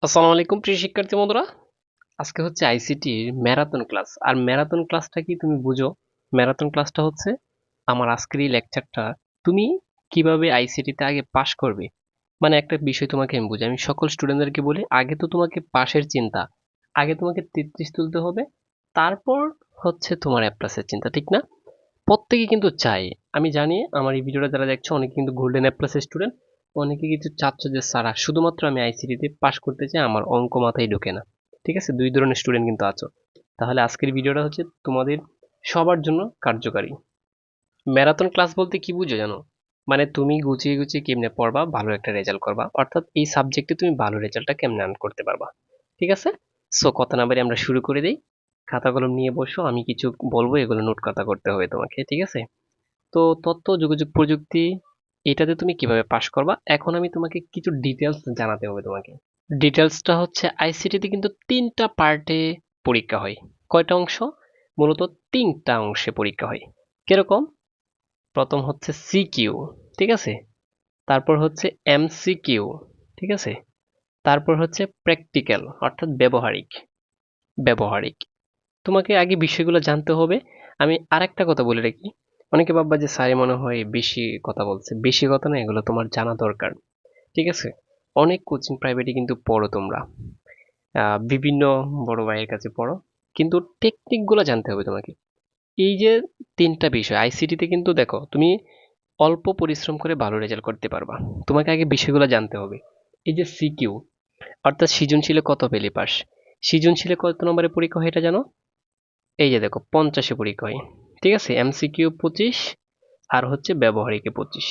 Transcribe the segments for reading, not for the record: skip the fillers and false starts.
আসসালামু আলাইকুম প্রিয় শিক্ষার্থী বন্ধুরা। আজকে হচ্ছে আইসিটির ম্যারাথন ক্লাস। আর ম্যারাথন ক্লাসটা কি তুমি বুঝো? ম্যারাথন ক্লাসটা হচ্ছে আমার আজকের এই লেকচারটা তুমি কিভাবে আইসিটিতে আগে পাশ করবে। মানে একটা বিষয় তোমাকে আমি বুঝি, আমি সকল স্টুডেন্টদেরকে বলি আগে তো তোমাকে পাশের চিন্তা, আগে তোমাকে 33 তুলতে হবে, তারপর হচ্ছে তোমার এ প্লাসের চিন্তা, ঠিক না? প্রত্যেকে কিন্তু চায়, আমি জানি আমার এই ভিডিওটা যারা দেখছো অনেকে কিন্তু গোল্ডেন এ প্লাস স্টুডেন্ট, অনেকে কিন্তু চাচ্ছ যে স্যার শুধুমাত্র আমি আইসিটিতে পাশ করতে চাই, আমার অঙ্ক মাথায় ঢোকে না। ঠিক আছে, দুই ধরনের স্টুডেন্ট কিন্তু আছো। তাহলে আজকের ভিডিওটা হচ্ছে তোমাদের সবার জন্য কার্যকারী। ম্যারাথন ক্লাস বলতে কি বুঝো জানো? মানে তুমি গুছিয়ে গুছিয়ে কেমনে পড়বা, ভালো একটা রেজাল্ট করবা, অর্থাৎ এই সাবজেক্টে তুমি ভালো রেজাল্টটা কেমনে আর্ন করতে পারবা। ঠিক আছে, সো কথা না বাড়ি আমরা শুরু করে দিই। খাতা কলম নিয়ে বসো, আমি কিছু বলবো, এগুলো নোট খাতা করতে হবে তোমাকে, ঠিক আছে? তো তথ্য যোগাযোগ প্রযুক্তি, এটাতে তুমি কিভাবে পাশ করবা, এখন আমি তোমাকে কিছু ডিটেলস জানাতে হবে তোমাকে। ডিটেলসটা হচ্ছে আইসিটিতে কিন্তু তিনটা পার্টে পরীক্ষা হয়। কয়টা অংশ? মূলত তিনটা অংশে পরীক্ষা হয়। কিরকম? প্রথম হচ্ছে সিকিউ, ঠিক আছে? তারপর হচ্ছে এমসিকিউ, ঠিক আছে? তারপর হচ্ছে প্র্যাকটিক্যাল, অর্থাৎ ব্যবহারিক। ব্যবহারিক তোমাকে আগে বিষয়গুলো জানতে হবে। আমি আরেকটা কথা বলে রাখি, অনেকে ভাববা যে স্যার মনে হয় বেশি কথা বলছে, বেশি কথা না, এগুলো তোমার জানা দরকার। ঠিক আছে, অনেক কোচিং প্রাইভেটে কিন্তু পড়ো তোমরা, বিভিন্ন বড় ভাইয়ের কাছে পড়ো, কিন্তু টেকনিক গুলো জানতে হবে তোমাকে। এই যে তিনটা বিষয় আইসিটিতে কিন্তু দেখো তুমি অল্প পরিশ্রম করে ভালো রেজাল্ট করতে পারবা, তোমাকে আগে বিষয়গুলো জানতে হবে। এই যে সিকিউ, অর্থাৎ সৃজনশীলে কত পেলে পাস, সৃজনশীলে কত নম্বরের পরীক্ষা হয় এটা জানো? এই যে দেখো 50-এ পরীক্ষা হয়। ঠিক আছে, এমসিকিউ 25 আর হচ্ছে ব্যবহারিকে 25,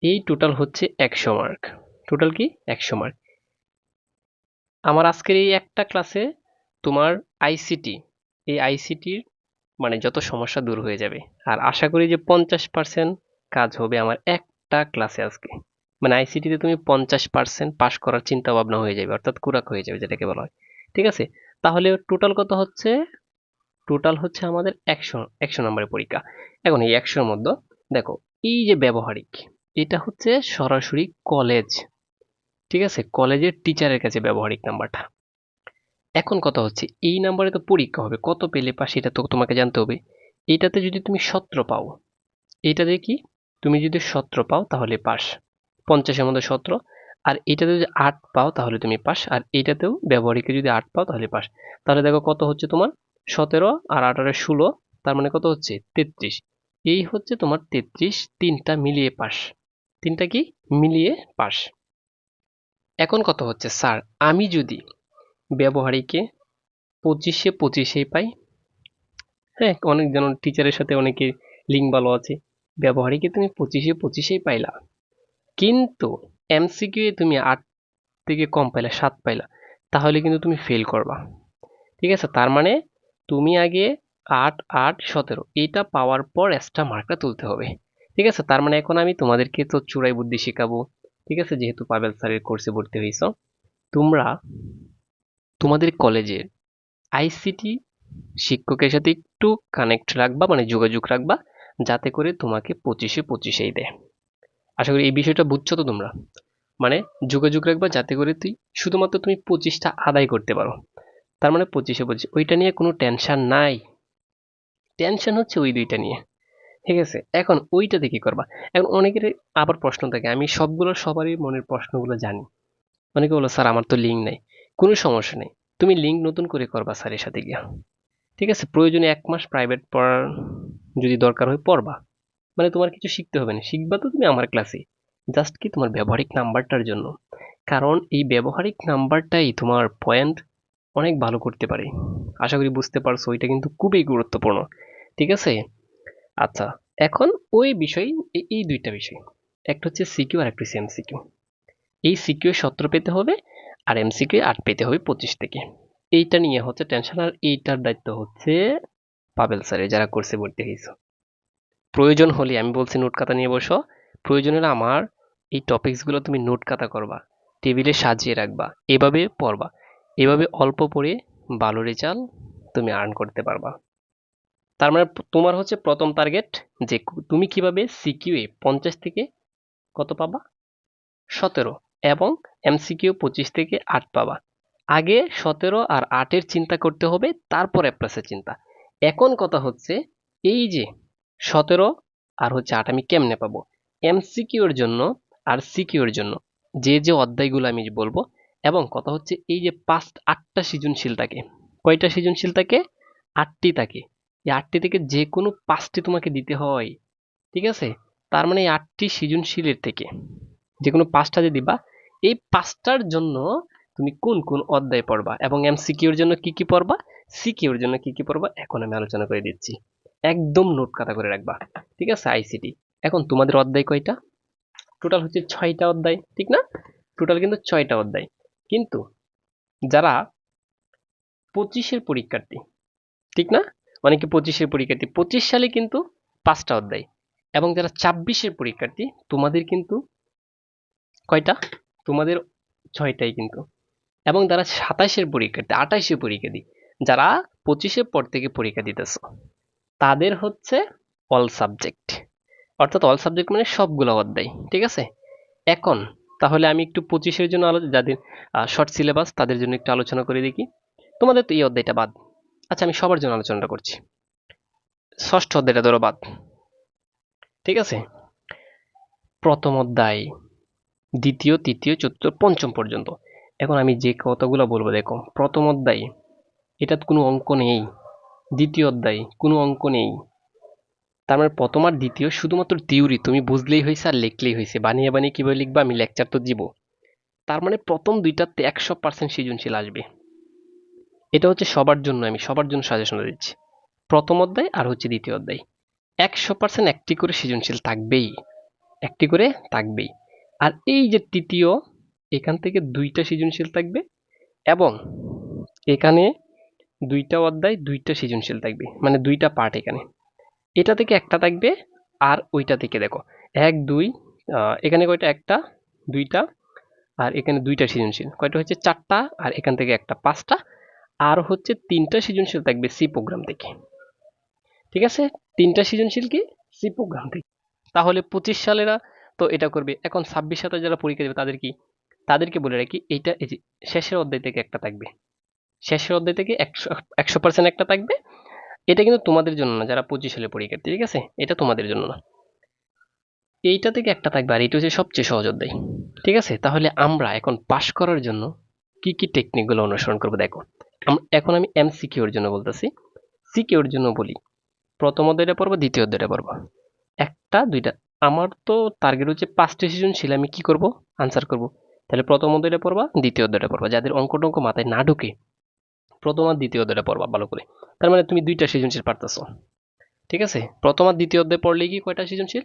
এই টোটাল হচ্ছে 100 মার্ক। টোটাল কি 100 মার্ক। আমার আজকের এই একটা ক্লাসে তোমার আইসিটি, এই আইসিটির মানে যত সমস্যা দূর হয়ে যাবে। আর আশা করি যে 50% কাজ হবে আমার একটা ক্লাসে আজকে। মানে আইসিটিতে তুমি 50% পাস করার চিন্তা ভাবনা হয়ে যাবে, অর্থাৎ কুরাক হয়ে যাবে যেটাকে বলা হয়। ঠিক আছে, তাহলে টোটাল কত হচ্ছে? টোটাল হচ্ছে আমাদের 100 নম্বরের পরীক্ষা। এখন এই 100-র মধ্যে দেখো, এই যে ব্যবহারিক, এটা হচ্ছে সরাসরি কলেজ, ঠিক আছে, কলেজের টিচারের কাছে ব্যবহারিক নাম্বারটা। এখন কথা হচ্ছে এই নাম্বারে তো পরীক্ষা হবে, কত পেলে পাস এটা তো তোমাকে জানতে হবে। এইটাতে যদি তুমি 17 পাও, এইটাতে কি, তুমি যদি 17 পাও তাহলে পাস, 50-এর মধ্যে 17। আর এটাতে যদি 8 পাও তাহলে তুমি পাস, আর এইটাতেও ব্যবহারিকে যদি 8 পাও তাহলে পাস। তাহলে দেখো কত হচ্ছে তোমার, 17 আর 18 16, তার মানে কত হচ্ছে 33। এই হচ্ছে তোমার 33, তিনটা মিলিয়ে পাস। তিনটা কি মিলিয়ে পাস। এখন কথা হচ্ছে স্যার আমি যদি ব্যবহারিকে 25-এ 25-এই পাই, হ্যাঁ অনেক জন টিচারের সাথে অনেকে লিঙ্ক ভালো আছে, ব্যবহারিকে তুমি 25-এ 25-এই পাইলা, কিন্তু এমসিকিউ এ তুমি 8 থেকে কম পাইলা, 7 পাইলা, তাহলে কিন্তু তুমি ফেল করবা। ঠিক আছে, তার মানে তুমি আগে 8 8 17 এইটা পাওয়ার পর এক্সট্রা মার্কটা তুলতে হবে। ঠিক আছে, তার মানে এখন আমি তোমাদেরকে তো চুড়াই বুদ্ধি শেখাবো। ঠিক আছে, যেহেতু পাবেল স্যারের কোর্সে ভর্তি হয়েছো, তোমরা তোমাদের কলেজের আইসিটি শিক্ষকের সাথে একটু কানেক্ট রাখবা, মানে যোগাযোগ রাখবা, যাতে করে তোমাকে 25-এ 25-এই দেয়। আশা করি এই বিষয়টা বুঝছো তো তোমরা। মানে যোগাযোগ রাখবা যাতে করে শুধুমাত্র তুমি 25টা আদায় করতে পারো। তার মানে 25-এ 25, ওইটা নিয়ে কোনো টেনশন নাই। টেনশন হচ্ছে ওই দুইটা নিয়ে। ঠিক আছে, এখন ওইটাতে কি করবা? এখন অনেকের আবার প্রশ্ন থাকে, আমি সবগুলো সবারই মনের প্রশ্নগুলো জানি। অনেকে বলো স্যার আমার তো লিঙ্ক নাই। কোনো সমস্যা নেই, তুমি লিঙ্ক নতুন করে করবা স্যারের সাথে গিয়া। ঠিক আছে, প্রয়োজনে 1 মাস প্রাইভেট পড়ার যদি দরকার হয় পড়বা। মানে তোমার কিছু শিখতে হবে না, শিখবা তো তুমি আমার ক্লাসে, জাস্ট কি তোমার ব্যবহারিক নাম্বারটার জন্য। কারণ এই ব্যবহারিক নাম্বারটাই তোমার পয়েন্ট অনেক ভালো করতে পারে। আশা করি বুঝতে পারছো, ওইটা কিন্তু খুবই গুরুত্বপূর্ণ। ঠিক আছে, আচ্ছা, এখন ওই বিষয়, এই দুইটা বিষয়, একটা হচ্ছে সিকিউ আর একটা হচ্ছে এমসিকিউ। এই সিকিউ 17 পেতে হবে, আর এমসিকিউ 8 পেতে হবে 25 থেকে। এইটা নিয়ে হচ্ছে টেনশন, আর এইটার দায়িত্ব হচ্ছে পাবেল স্যারের, যারা কোর্সে ভর্তি হয়েছে। প্রয়োজন হলে আমি বলছি নোট খাতা নিয়ে বসো, প্রয়োজন হলে আমার এই টপিকস গুলো তুমি নোট খাতা করবা, টেবিলে সাজিয়ে রাখবা, এভাবে পড়বা, এভাবে অল্প পড়ে ভালো রেজাল্ট তুমি আর্ন করতে পারবা। তার মানে তোমার হচ্ছে প্রথম টার্গেট যে তুমি কিভাবে সিকিউএ 50 থেকে কত পাবা, 17, এবং MCQ 25 থেকে 8 পাবা। আগে 17 আর 8 চিন্তা করতে হবে, তারপর অ্যাপ্লাসের চিন্তা। এখন কথা হচ্ছে এই যে 17 আর 8 আমি কেমনে পাবো? MCQ এর জন্য আর সিকিউ এর জন্য যে অধ্যায়গুলো আমি বলবো, এবং কথা হচ্ছে এই যে 8টা সৃজনশীল থাকে। কয়টা সৃজনশীল থাকে? 8টি থাকে। এই 8টি থেকে যে কোনো 5টি তোমাকে দিতে হয়, ঠিক আছে? তার মানে এই 8টি সৃজনশীলের থেকে যে কোনো 5টা যে দিবা, এই 5টার জন্য তুমি কোন কোন অধ্যায় পড়বা এবং MCQ এর জন্য কি কি পড়বা, সিকিউ এর জন্য কি কি পড়বা, এখন আমি আলোচনা করে দিচ্ছি। একদম নোট খাতা করে রাখবা, ঠিক আছে? আইসিটি। এখন তোমাদের অধ্যায় কয়টা? টোটাল হচ্ছে 6টা অধ্যায়, ঠিক না? টোটাল কিন্তু 6টা অধ্যায়। কিন্তু যারা 25-এর পরীক্ষার্থী, ঠিক না? অনেকে 25-এর পরীক্ষার্থী, 25 সালে কিন্তু 5টা অধ্যায়। এবং যারা 26-এর পরীক্ষার্থী, তোমাদের কিন্তু কয়টা? তোমাদের 6টাই কিন্তু। এবং যারা 27-এর পরীক্ষার্থী, 28-এর পরীক্ষার্থী, যারা 25-এর পর থেকে পরীক্ষা দিতেছো, তাদের হচ্ছে অল সাবজেক্ট। অর্থাৎ অল সাবজেক্ট মানে সবগুলো অধ্যায়, ঠিক আছে? এখন তাহলে আমি একটু 25-এর জন্য যাদের শর্ট সিলেবাস তাদের জন্য একটু আলোচনা করে দেখি। তোমাদের তো এই অধ্যায়টা বাদ। আচ্ছা, আমি সবার জন্য আলোচনাটা করছি। ষষ্ঠ অধ্যায়টা ধরো বাদ, ঠিক আছে? প্রথম অধ্যায়, দ্বিতীয়, তৃতীয়, চতুর্থ, পঞ্চম পর্যন্ত। এখন আমি যে কথাগুলো বলবো, দেখো, প্রথম অধ্যায় এটা কোনো অঙ্ক নেই। দ্বিতীয় অধ্যায় কোনো অঙ্ক নেই। তার মানে প্রথম আর দ্বিতীয় শুধুমাত্র থিওরি, তুমি বুঝলেই হয়েছে আর লিখলেই হয়েছে। বানিয়ে বানিয়ে কিভাবে লিখবা, আমি লেকচার তো দিব। তার মানে প্রথম দুইটাতে 100% সৃজনশীল আসবে। এটা হচ্ছে সবার জন্য, আমি সবার জন্য সাজেশন দিচ্ছি। প্রথম অধ্যায় আর হচ্ছে দ্বিতীয় অধ্যায় 100% একটি করে সৃজনশীল থাকবেই, একটি করে থাকবেই। আর এই যে তৃতীয়, এখান থেকে 2টা সৃজনশীল থাকবে, এবং এখানে 2টা অধ্যায় 2টা সৃজনশীল থাকবে, মানে 2টা পার্ট এখানে। এটা থেকে একটা থাকবে, আর ওইটা থেকে দেখো 1 2, এখানে কয়টা? একটা, দুইটা, আর এখানে 2টা সৃজনশীল। কয়টা হচ্ছে? 4টা, আর এখান থেকে একটা, 5টা। আর হচ্ছে 3টা সৃজনশীল থাকবে সি প্রোগ্রাম থেকে, ঠিক আছে? 3টা সৃজনশীল কি? সি প্রোগ্রাম থেকে। তাহলে 25 সালেরা তো এটা করবে। এখন 26 সালে যারা পরীক্ষা দেবে তাদের কি? তাদেরকে বলে রাখি, এইটা এই যে শেষের অধ্যায় থেকে একটা থাকবে, শেষের অধ্যায় থেকে 100% একটা থাকবে। এটা কিন্তু তোমাদের জন্য না, যারা 25 সালে পরীক্ষার্থী, ঠিক আছে? এটা তোমাদের জন্য না। এইটা থেকে একটা থাকবে, আর এটা হচ্ছে সবচেয়ে সহজ অধ্যায়, ঠিক আছে? তাহলে আমরা এখন পাশ করার জন্য কি কি টেকনিকগুলো অনুসরণ করবো, দেখো। এখন আমি MCQ এর জন্য বলতেছি। সিকিউ এর জন্য বলি, প্রথম অধ্যায়টা পড়বো, দ্বিতীয় অধ্যায়টা পড়বো, একটা দুইটা। আমার তো টার্গেট হচ্ছে 5টা সৃজনশীল আমি কি করব, আনসার করব। তাহলে প্রথম অধ্যায়টা পড়বা, দ্বিতীয় অধ্যায়টা পড়বা। যাদের অঙ্ক টঙ্ক মাথায় না ঢুকে, প্রথম আর দ্বিতীয় অধ্যায়টা পড়বা ভালো করে। তার মানে তুমি 2টা সৃজনশীল পারতেছো, ঠিক আছে? প্রথম আর দ্বিতীয় অধ্যায় পড়লে কি কয়টা সৃজনশীল?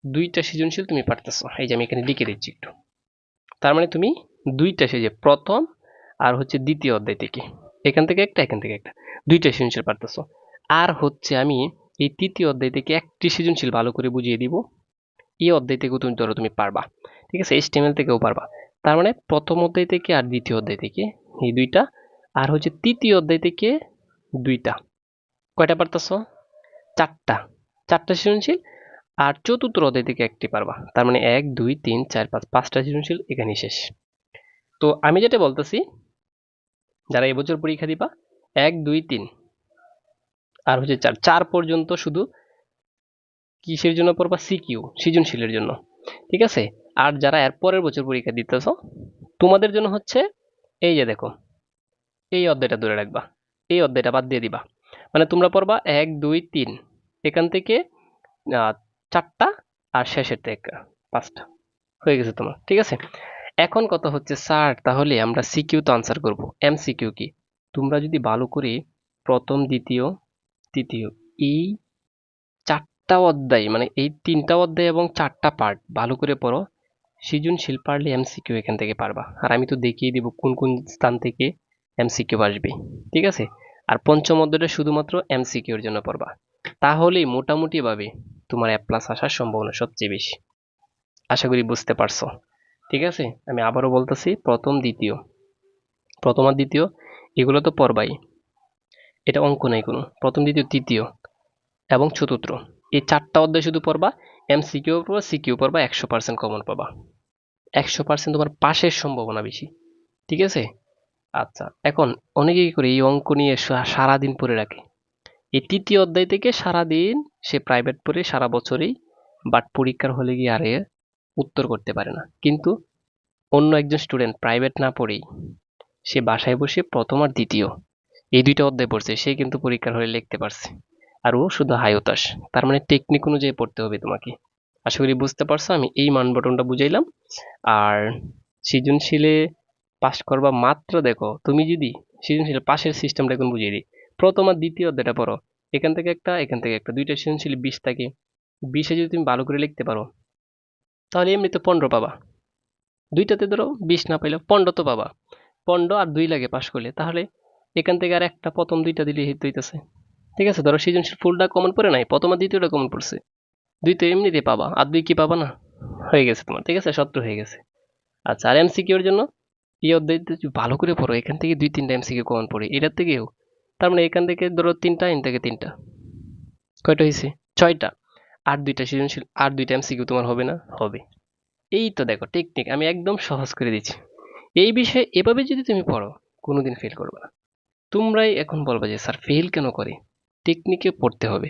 2টা সৃজনশীল তুমি পারতেছো। এই যে আমি এখানে লিখে দিচ্ছি একটু। তার মানে তুমি 2টা সৃজনশীল, প্রথম আর হচ্ছে দ্বিতীয় অধ্যায় থেকে, এখান থেকে একটা, এখান থেকে একটা, 2টা সৃজনশীল পারতেছো। আর হচ্ছে আমি এই তৃতীয় অধ্যায় থেকে একটি সৃজনশীল ভালো করে বুঝিয়ে দিব। এই অধ্যায় থেকেও তুমি ধরো তুমি পারবা, ঠিক আছে? HTML থেকেও পারবা। তার মানে প্রথম অধ্যায় থেকে আর দ্বিতীয় অধ্যায় থেকে এই 2টা, আর হচ্ছে তৃতীয় অধ্যায় থেকে 2টা। কয়টা পারতেছো? 4টা, 4টা সৃজনশীল। আর চতুর্থ অধ্যায় থেকে একটি পারবা। তার মানে 1 2 3 4 5, 5টা সৃজনশীল এখানেই শেষ। তো আমি যেটা বলতেছি, যারা এবছর পরীক্ষা দিবা, 1 2 3 আর হচ্ছে 4, 4 পর্যন্ত শুধু কিসের জন্য পড়বা? সিকিউ, সৃজনশীলের জন্য, ঠিক আছে? আর যারা এর পরের বছর পরীক্ষা দিতেছো, তোমাদের জন্য হচ্ছে এই যে দেখো, এই অধ্যায়টা ধরে রাখবা, এই অধ্যায়টা বাদ দিয়ে দিবা। মানে তোমরা পড়বা 1 2 3, এখান থেকে 4টা, আর শেষের থেকে 5টা। হয়ে গেছে তোমার, ঠিক আছে? এখন কথা হচ্ছে, স্যার তাহলে আমরা সিকিউ তো আনসার করব, MCQ কি? তোমরা যদি ভালো করে প্রথম, দ্বিতীয়, তৃতীয়, এই 4টা অধ্যায়, মানে এই 3টা অধ্যায় এবং 4টা পার্ট ভালো করে পড়ো, সৃজনশীল পারলে MCQ এখান থেকে পারবা। আর আমি তো দেখিয়ে দিব কোন কোন স্থান থেকে MCQ আসবে, ঠিক আছে? আর পঞ্চম অধ্যায়টা শুধুমাত্র MCQ এর জন্য পড়বা। তাহলেই মোটামুটি ভাবে তোমার A+ আসার সম্ভাবনা সবচেয়ে বেশি। আশা করি বুঝতে পারছো, ঠিক আছে? আমি আবারও বলতেছি, প্রথম দ্বিতীয়, প্রথম আর দ্বিতীয় এগুলো তো পড়বাই, এটা অঙ্ক নাই কোনো। প্রথম দ্বিতীয় তৃতীয় এবং চতুর্থ, এই 4টা অধ্যায় শুধু পড়বা। MCQ পড়বা, সিকিউ পড়বা, 100% কমন পাবা। 100% তোমার পাশের সম্ভাবনা বেশি। ঠিক আছে? আচ্ছা, এখন অনেকে কি করে এই অঙ্ক নিয়ে সারাদিন পড়ে রাখে। এই তৃতীয় অধ্যায় থেকে সারাদিন সে প্রাইভেট পড়ে সারা বছরেই, বাট পরীক্ষার হলে গিয়ে আর এ উত্তর করতে পারে না। কিন্তু অন্য একজন স্টুডেন্ট প্রাইভেট না পড়েই সে বাসায় বসে প্রথম আর দ্বিতীয় এই দুইটা অধ্যায় পড়ছে, সে কিন্তু পরীক্ষার হলে লিখতে পারছে। আর ও শুধু হাই হতাশ। তার মানে টেকনিক অনুযায়ী পড়তে হবে তোমাকে। আশা করি বুঝতে পারছো আমি এই মান বটনটা বুঝাইলাম। আর সৃজনশীলে পাস করবা মাত্র, দেখো তুমি যদি সৃজনশীল পাশের সিস্টেমটা এখন বুঝিয়ে দিই। প্রথম আর দ্বিতীয় অধ্যায়টা পড়ো, এখান থেকে একটা এখান থেকে একটা, দুইটা সৃজনশীল 20 থাকে। 20-এ যদি তুমি ভালো করে লিখতে পারো তাহলে এমনিতে 15 পাবা। দুইটাতে ধরো 20 না পাইলে 15 তো পাবা। 15 আর 2 লাগে পাস করলে, তাহলে এখান থেকে আর একটা প্রথম দুইটা দিলে হিট হইতেছে। ঠিক আছে, ধরো সৃজনশীল ফুলটা কমন পড়ে নাই, প্রথম আর দ্বিতীয়টা কমন পড়ছে, দুই তো এমনিতে পাবা, আর দুই কি পাবা না, হয়ে গেছে তোমার। ঠিক আছে, 17 হয়ে গেছে। আচ্ছা, আর এমসিকিউর জন্য এই অধ্যায়টা যদি ভালো করে পড়ো, এখান থেকে 2-3টা এমসিকিউ কমন পড়ে এটার থেকেও। তার মানে এখান থেকে ধরো 3টা, এখান থেকে 3টা, কয়টা হয়েছে? 6টা। আর দুইটা সৃজনশীল, আর দুইটা এমসিকিউ তোমার হবে না? হবে। এই তো দেখো টেকনিক আমি একদম সহজ করে দিচ্ছি। এই বিষয়ে এভাবে যদি তুমি পড়ো, কোনোদিন ফেল করবে না। তোমরাই এখন বলবা যে স্যার ফেল কেন করে, টেকনিকে পড়তে হবে।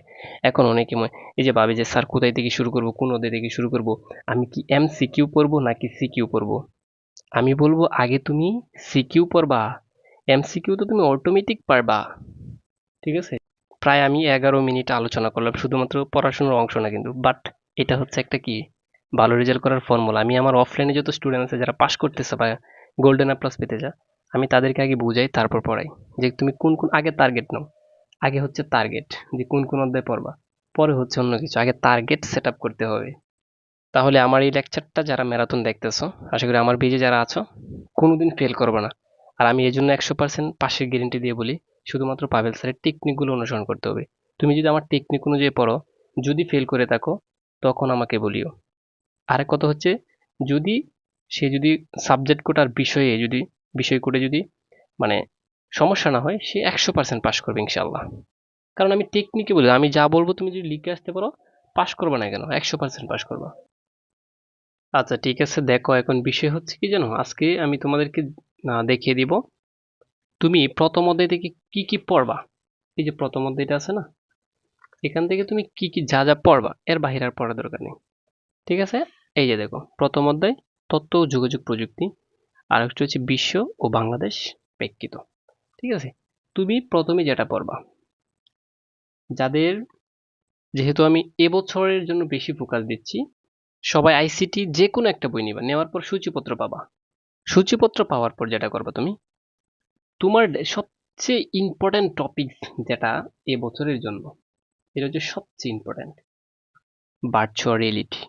এখন অনেকে এই যে ভাবে যে স্যার কোথায় থেকে শুরু করব, কোন অধ্যায় থেকে শুরু করব, আমি কি এমসিকিউ পড়বো নাকি সিকিউ পড়বো? আমি বলবো আগে তুমি সিকিউ পড়বা, এমসিকিউ তো তুমি অটোমেটিক পারবা। ঠিক আছে, প্রায় আমি 11 মিনিট আলোচনা করলাম শুধুমাত্র পড়াশোনার অংশ না কিন্তু, বাট এটা হচ্ছে একটা কি ভালো রেজাল্ট করার ফর্মুলা। আমি আমার অফলাইনে যত স্টুডেন্ট আছে যারা পাস করতেছে বা গোল্ডেন এ প্লাস পেতে যা, আমি তাদেরকে আগে বুঝাই তারপর পড়াই যে তুমি কোন কোন আগে টার্গেট নাও। আগে হচ্ছে টার্গেট, যে কোন কোন অধ্যায় পড়বা, পরে হচ্ছে অন্য কিছু, আগে টার্গেট সেট আপ করতে হবে। তাহলে আমার এই লেকচারটা যারা ম্যারাথন দেখতেছো, আশা করি আমার পেজে যারা আছো, কোনোদিন ফেল করবে না। আর আমি এই জন্য 100% পাশের গ্যারেন্টি দিয়ে বলি, শুধুমাত্র পাভেল স্যারের টেকনিকগুলো অনুসরণ করতে হবে। তুমি যদি আমার টেকনিক অনুযায়ী পড়ো, যদি ফেল করে থাকো তখন আমাকে বলিও। আরেক কথা হচ্ছে, যদি যদি সাবজেক্ট কোটার বিষয়ে যদি বিষয় কোডে যদি মানে সমস্যা না হয়, সে 100% পাস করবে ইনশাল্লাহ। কারণ আমি টেকনিকে বলি, আমি যা বলবো তুমি যদি লিখে আসতে পারো, পাস করবে না কেন, 100% পাস করবা। আচ্ছা ঠিক আছে, দেখো এখন বিষয় হচ্ছে কি জানো, আজকে আমি তোমাদেরকে দেখিয়ে দিব তুমি প্রথম অধ্যায় থেকে কি কি পড়বা। এই যে প্রথম অধ্যায়টা আছে না, এখান থেকে তুমি কি কি যা যা পড়বা, এর বাহিরে আর পড়ার দরকার নেই। ঠিক আছে, এই যে দেখো প্রথম অধ্যায় তথ্য ও যোগাযোগ প্রযুক্তি, আর একটা হচ্ছে বিশ্ব ও বাংলাদেশ প্রেক্ষিত। ঠিক আছে, তুমি প্রথমে যেটা পড়বা, যাদের, যেহেতু আমি এবছরের জন্য বেশি ফোকাস দিচ্ছি, সবাই আইসিটি যে কোনো একটা বই নিবা, নেওয়ার পর সূচিপত্র পাবা। সূচিপত্র পাওয়ার পর যেটা করবা তুমি, তোমার সবচেয়ে ইম্পর্টেন্ট টপিক যেটা এবছরের জন্য, এটা হচ্ছে সবচেয়ে important, virtual reality.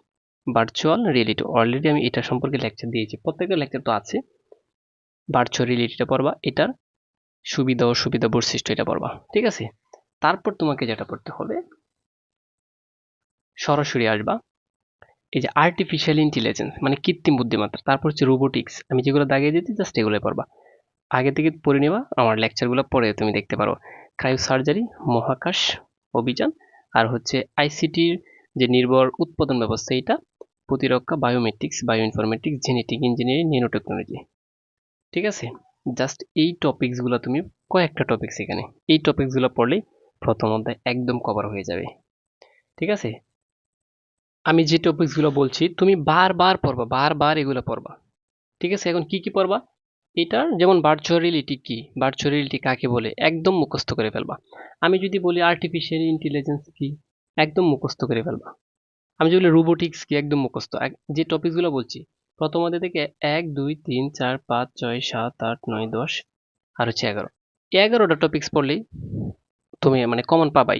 Virtual reality already আমি এটা সম্পর্কে লেকচার দিয়েছি, প্রত্যেকটা লেকচার তো আছে। ভার্চুয়াল রিয়েলিটিটা পড়বা, এটার সুবিধা অসুবিধা বৈশিষ্ট্য এটা পড়বা। ঠিক আছে, তারপর তোমাকে যেটা পড়তে হবে, সরাসরি আসবা এই যে আর্টিফিশিয়াল ইন্টেলিজেন্স মানে কৃত্রিম বুদ্ধিমত্তা, তারপর হচ্ছে রোবোটিক্স, আমি যেগুলো দাগিয়ে দিচ্ছি জাস্ট এগুলো পড়বা। আগে থেকে পড়ে নেবা, আমার লেকচারগুলো পড়ে তুমি দেখতে পারো। ক্রায়ো সার্জারি, মহাকাশ অভিযান, আর হচ্ছে আইসিটির যে নির্ভর উৎপাদন ব্যবস্থা, এটা প্রতিরক্ষা, biometrics, bio informatics, genetic engineering, nano technology. ঠিক আছে, জাস্ট এই টপিকসগুলো তুমি, কয়েকটা টপিকস এখানে, এই টপিকসগুলো পড়লেই প্রথম অধ্যায় একদম কভার হয়ে যাবে। ঠিক আছে, আমি যে টপিকসগুলো বলছি তুমি বারবার পড়বা, বারবার এগুলো পড়বা। ঠিক আছে, এখন কি কি পড়বা, এটার যেমন ভার্চুয়াল রিয়েলিটি কি, ভার্চুয়াল রিয়েলিটি কাকে বলে একদম মুখস্থ করে ফেলবা। আমি যদি বলি আর্টিফিশিয়াল ইন্টেলিজেন্স কি, একদম মুখস্থ করে ফেলবা। আমি যদি বলি রোবোটিক্স কি, একদম মুখস্থ। যে টপিকসগুলো বলছি প্রথম অধ্যায় থেকে 1 2 3 4 5 6 7 8 9 10 আর হচ্ছে 11, 11টা টপিকস পড়লেই তুমি মানে কমন পাবাই।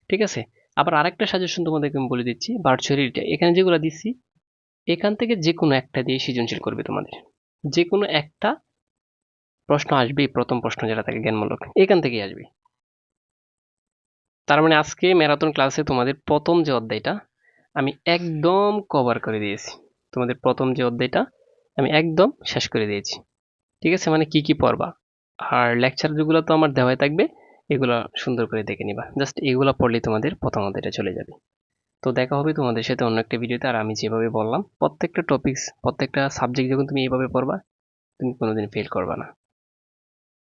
ঠিক আছে, আবার আরেকটা সাজেশন তোমাদেরকে আমি বলে দিচ্ছি, ভার্চুয়াল রিয়েলিটি এখানে যেগুলো দিচ্ছি, এখান থেকে যে কোনো একটা দিয়ে সৃজনশীল করবে তোমাদের, যে কোনো একটা প্রশ্ন আসবেই, প্রথম প্রশ্ন যেটা থাকে জ্ঞানমূলক, এখান থেকেই আসবে। তার মানে আজকে ম্যারাথন ক্লাসে তোমাদের প্রথম যে অধ্যায়টা আমি একদম কভার করে দিয়েছি, তোমাদের প্রথম যে অধ্যায়টা আমি একদম শেষ করে দিয়েছি। ঠিক আছে, মানে কি কি পড়বা, আর লেকচার যেগুলো তো আমার দেওয়াই থাকবে, এগুলো সুন্দর করে দেখে নিবা, জাস্ট এগুলো পড়লেই তোমাদের প্রথম অধ্যায়টা চলে যাবে। তো দেখা হবে তোমাদের সাথে অন্য একটা ভিডিওতে। আর আমি যেভাবে বললাম প্রত্যেকটা টপিকস প্রত্যেকটা সাবজেক্ট যখন তুমি এইভাবে পড়বা তুমি কোনোদিন ফেল করবা না।